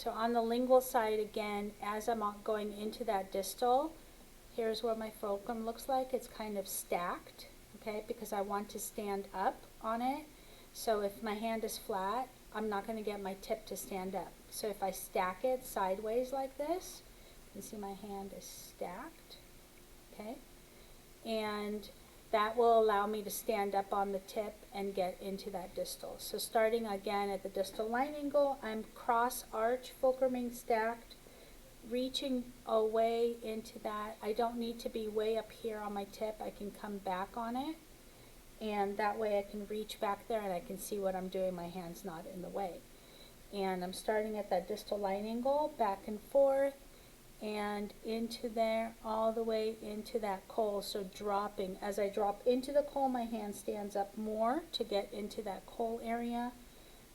So on the lingual side again, as I'm going into that distal, here's what my fulcrum looks like. It's kind of stacked, okay, because I want to stand up on it. So if my hand is flat, I'm not going to get my tip to stand up. So if I stack it sideways like this, you can see my hand is stacked, okay, and that will allow me to stand up on the tip and get into that distal. So starting again at the distal line angle, I'm cross arch fulcruming stacked, reaching away into that. I don't need to be way up here on my tip. I can come back on it, and that way I can reach back there and I can see what I'm doing. My hand's not in the way. And I'm starting at that distal line angle, back and forth, and into there, all the way into that coal. So dropping, as I drop into the coal, my hand stands up more to get into that coal area.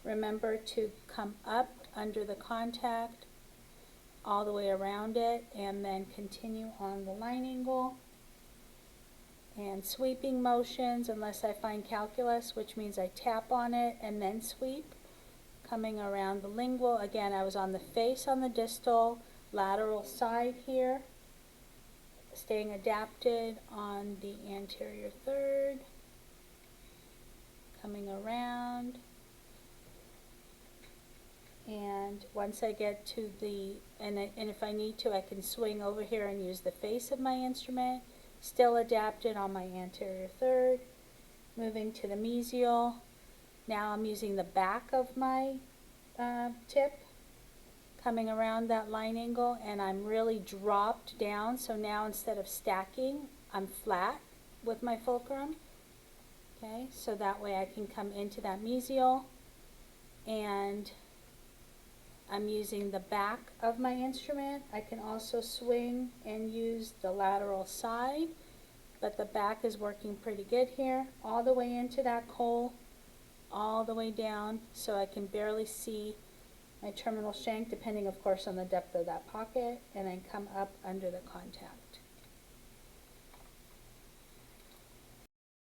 Remember to come up under the contact, all the way around it, and then continue on the line angle. And sweeping motions, unless I find calculus, which means I tap on it and then sweep. Coming around the lingual, again I was on the face on the distal, lateral side here, staying adapted on the anterior third, coming around, and once I get to the, and if I need to, I can swing over here and use the face of my instrument, still adapted on my anterior third, moving to the mesial. Now I'm using the back of my tip, coming around that line angle, and I'm really dropped down. So now instead of stacking, I'm flat with my fulcrum. Okay, so that way I can come into that mesial, and I'm using the back of my instrument. I can also swing and use the lateral side, but the back is working pretty good here, all the way into that coal, all the way down, so I can barely see my terminal shank, depending of course on the depth of that pocket, and then come up under the contact.